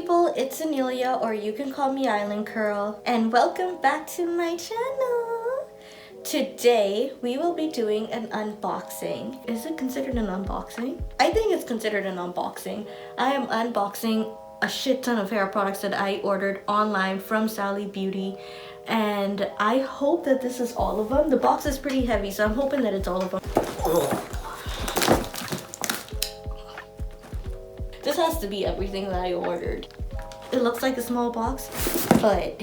people, it's Annelia, or you can call me IslandCurl, and welcome back to my channel. Today we will be doing an unboxing. Is it considered an unboxing? I think it's considered an unboxing. I am unboxing a shit ton of hair products that I ordered online from Sally Beauty, and I hope that this is all of them. The box is pretty heavy, so I'm hoping that it's all of them. This has to be everything that I ordered. It looks like a small box, but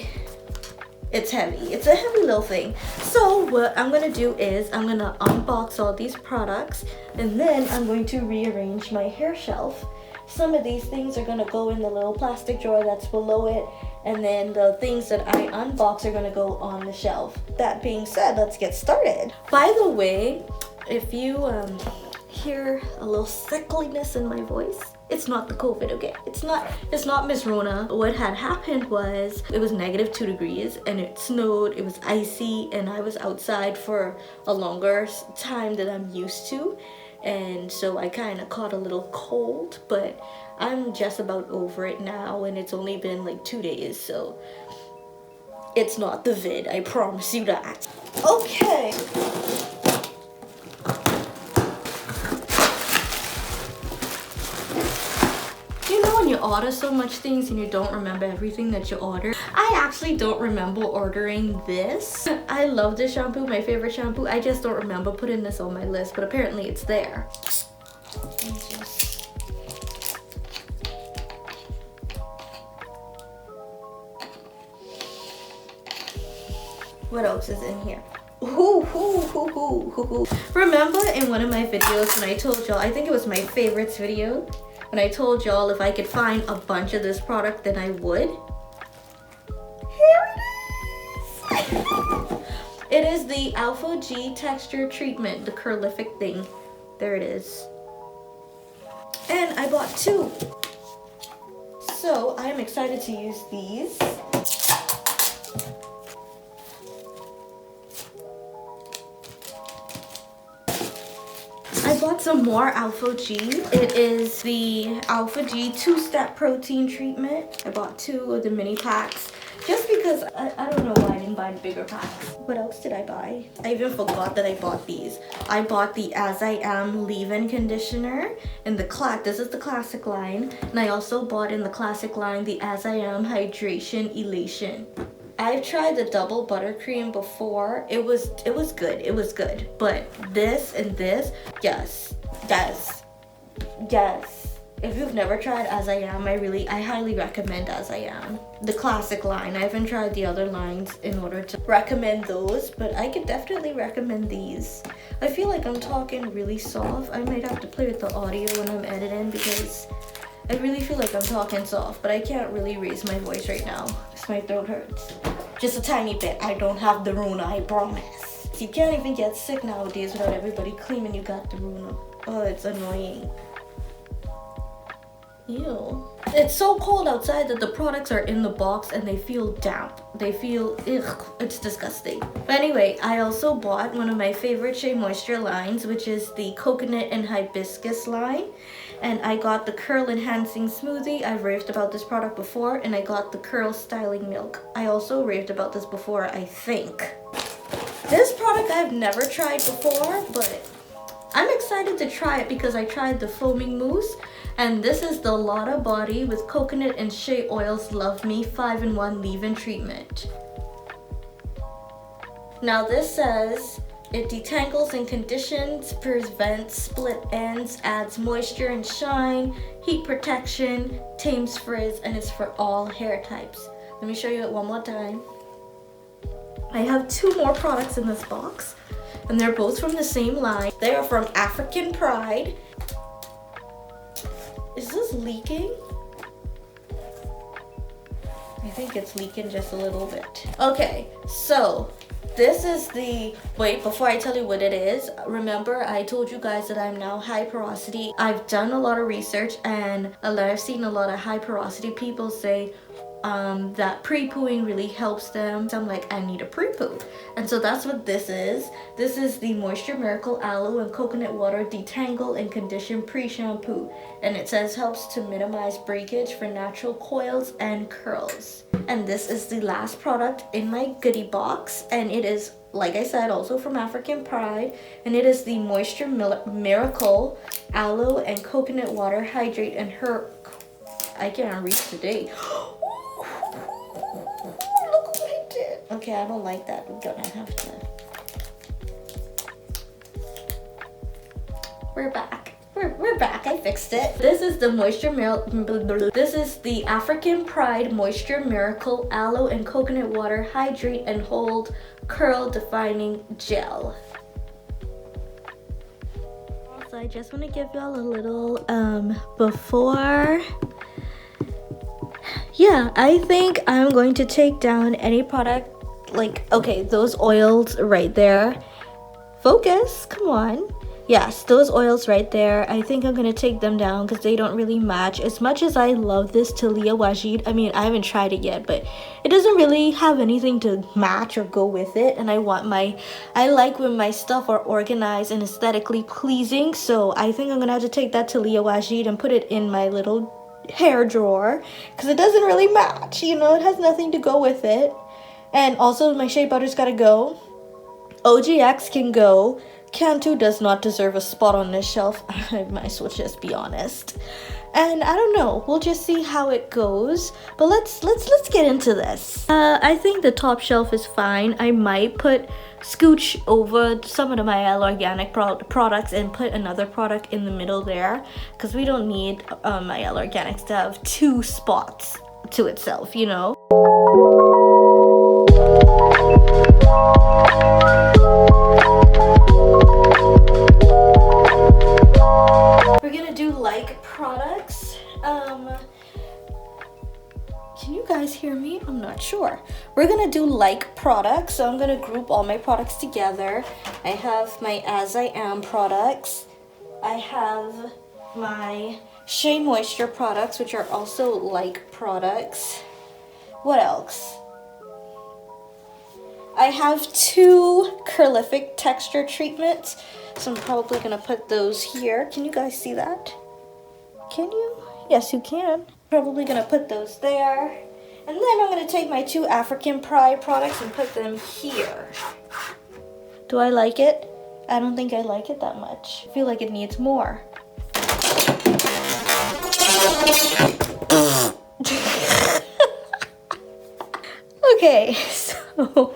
it's heavy. It's a heavy little thing. So what I'm gonna do is I'm gonna unbox all these products, and then I'm going to rearrange my hair shelf. Some of these things are gonna go in the little plastic drawer that's below it, and then the things that I unbox are gonna go on the shelf. That being said, let's get started. By the way, if you hear a little sickliness in my voice, it's not the COVID, okay? It's not Miss Rona. What had happened was it was -2 degrees and it snowed, it was icy, and I was outside for a longer time than I'm used to. And so I kind of caught a little cold, but I'm just about over it now, and it's only been like 2 days, so it's not the vid, I promise you that. Okay. You order so much things and you don't remember everything that you ordered. I actually don't remember ordering this. I love this shampoo, my favorite shampoo. I just don't remember putting this on my list, but apparently it's there. What else is in here? Remember in one of my videos when I told y'all, I think it was my favorites video, when I told y'all if I could find a bunch of this product, then I would? Here it is! It is the Alpha G Texture Treatment, the curlific thing. There it is. And I bought 2. So I am excited to use these. I bought some more Alpha G. It is the Alpha G 2-step protein treatment. I bought 2 of the mini packs just because I don't know why I didn't buy the bigger packs. What else did I buy? I even forgot that I bought these. I bought the As I Am leave-in conditioner in this is the classic line, and I also bought in the classic line the As I Am hydration elation. I've tried the double buttercream before. It was good. But this and this, yes. If you've never tried As I Am, I highly recommend As I Am. The classic line. I haven't tried the other lines in order to recommend those, but I could definitely recommend these. I feel like I'm talking really soft. I might have to play with the audio when I'm editing because I really feel like I'm talking soft, but I can't really raise my voice right now because my throat hurts. Just a tiny bit. I don't have the Rona, I promise. You can't even get sick nowadays without everybody claiming you got the Rona. Oh, it's annoying. Ew. It's so cold outside that the products are in the box and they feel damp. They feel, ugh, it's disgusting. But anyway, I also bought one of my favorite Shea Moisture lines, which is the Coconut and Hibiscus line. And I got the Curl Enhancing Smoothie. I've raved about this product before, and I got the Curl Styling Milk. I also raved about this before, I think. This product I've never tried before, but I'm excited to try it because I tried the Foaming Mousse, and this is the Lotta Body with Coconut and Shea Oils Love Me 5-in-1 Leave-In Treatment. Now this says, it detangles and conditions, prevents split ends, adds moisture and shine, heat protection, tames frizz, and it's for all hair types. Let me show you it one more time. I have 2 more products in this box, and they're both from the same line. They are from African Pride. Is this leaking? I think it's leaking just a little bit. Okay, so this is the, wait, before I tell you what it is, remember I told you guys that I'm now high porosity. I've done a lot of research, and I've seen a lot of high porosity people say, that pre-pooing really helps them. So I'm like, I need a pre-poo. And so that's what this is. This is the Moisture Miracle Aloe and Coconut Water Detangle and Condition Pre-Shampoo. And it says helps to minimize breakage for natural coils and curls. And this is the last product in my goodie box. And it is, like I said, also from African Pride. And it is the Moisture Miracle Aloe and Coconut Water Hydrate and Her... I can't read today. Look what I did. Okay, I don't like that. We're gonna have to. We're back. We're back. I fixed it. This is the This is the African Pride Moisture Miracle Aloe and Coconut Water Hydrate and Hold Curl Defining Gel. Also, I just want to give y'all a little before. Yeah, I think I'm going to take down any product, like, okay, those oils right there. Focus, come on. Yes, those oils right there, I think I'm going to take them down because they don't really match. As much as I love this Talia Wajid, I mean, I haven't tried it yet, but it doesn't really have anything to match or go with it. And I like when my stuff are organized and aesthetically pleasing. So I think I'm going to have to take that Talia Wajid and put it in my little hair drawer because it doesn't really match, you know, it has nothing to go with it. And also my shea butter's gotta go. OGX can go. Cantu does not deserve a spot on this shelf. I might as well just be honest. And I don't know, we'll just see how it goes. But let's get into this. I think the top shelf is fine. I might scooch over some of my Organic products and put another product in the middle there, because we don't need my Organics to have two spots to itself, you know. We're gonna do like products. Can you guys hear me? I'm not sure. We're gonna do like products, so I'm gonna group all my products together. I have my As I Am products. I have my Shea Moisture products, which are also like products. What else? I have two Curlific texture treatments, so I'm probably gonna put those here. Can you guys see that? Can you? Yes, you can. Probably gonna put those there. And then I'm gonna take my two African Pride products and put them here. Do I like it? I don't think I like it that much. I feel like it needs more. Okay, so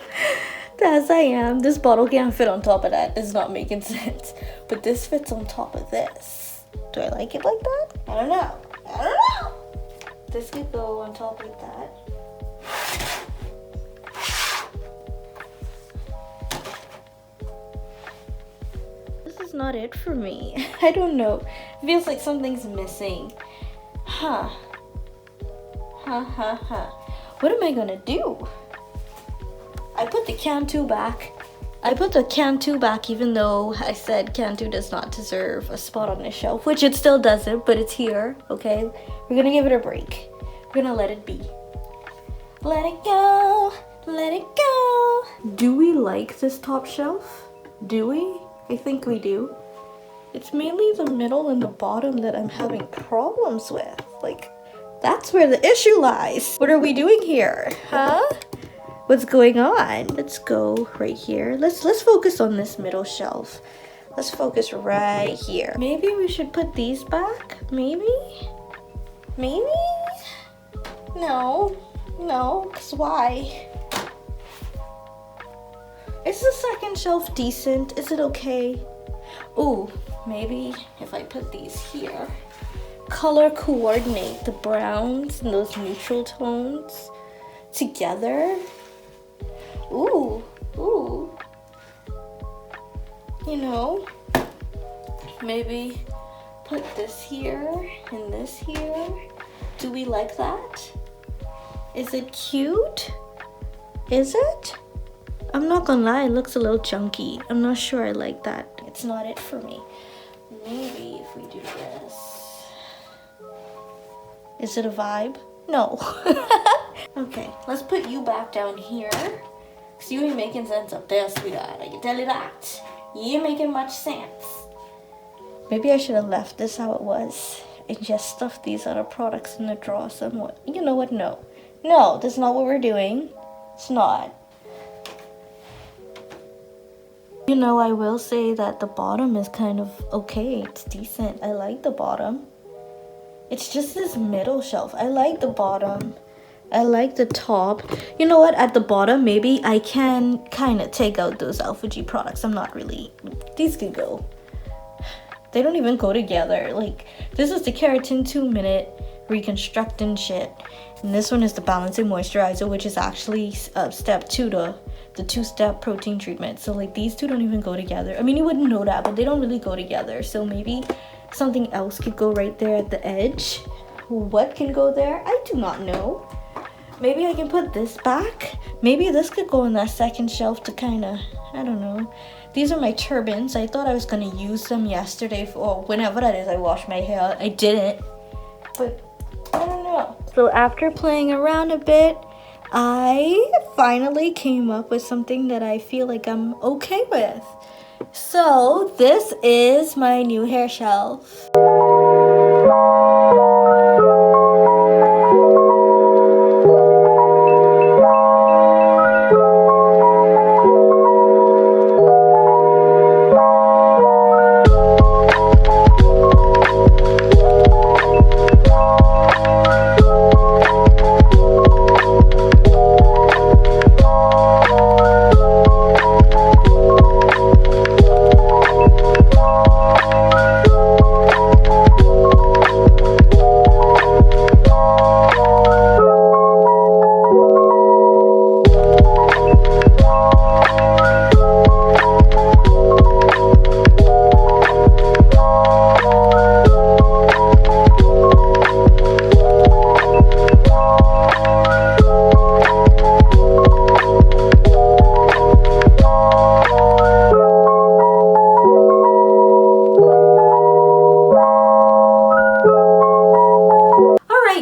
as I am, this bottle can't fit on top of that. It's not making sense. But this fits on top of this. Do I like it like that? I don't know. I don't know. This could go on top like that. This is not it for me. I don't know. It feels like something's missing. Huh. What am I gonna do? I put the Cantu back. I put the Cantu back even though I said Cantu does not deserve a spot on the shelf, which it still doesn't, but it's here, okay? We're gonna give it a break. We're gonna let it be. Let it go, let it go. Do we like this top shelf? Do we? I think we do. It's mainly the middle and the bottom that I'm having problems with. Like, that's where the issue lies. What are we doing here, huh? What's going on? Let's go right here. Let's focus on this middle shelf. Let's focus right here. Maybe we should put these back? Maybe? Maybe? No, because why? Is the second shelf decent? Is it okay? Ooh, maybe if I put these here. Color coordinate the browns and those neutral tones together. Ooh. You know, maybe put this here and this here. Do we like that? Is it cute? Is it? I'm not gonna lie, it looks a little chunky. I'm not sure I like that. It's not it for me. Maybe if we do this. Is it a vibe? No. Okay, let's put you back down here. Cause you ain't making sense up there, sweetheart. I can tell you that. You ain't making much sense. Maybe I should have left this how it was and just stuffed these other products in the drawer somewhat. You know what? No. No, that's not what we're doing. It's not. You know, I will say that the bottom is kind of okay. It's decent. I like the bottom. It's just this middle shelf. I like the bottom. I like the top. You know what? At the bottom, maybe I can kind of take out those Alpha G products. I'm not really... These could go. They don't even go together. Like, this is the keratin 2-minute reconstructing shit. And this one is the balancing moisturizer, which is actually step 2 to the 2-step protein treatment. So, like, these two don't even go together. I mean, you wouldn't know that, but they don't really go together. So maybe something else could go right there at the edge. What can go there? I do not know. Maybe I can put this back. Maybe this could go in that second shelf to kind of, I don't know. These are my turbans. I thought I was going to use them yesterday or whenever that is I wash my hair. I didn't. But I don't know. So after playing around a bit, I finally came up with something that I feel like I'm okay with. So this is my new hair shelf.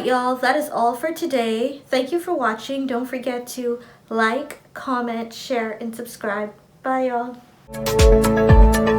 Y'all, that is all for today. Thank you for watching. Don't forget to like, comment, share, and subscribe. Bye, y'all.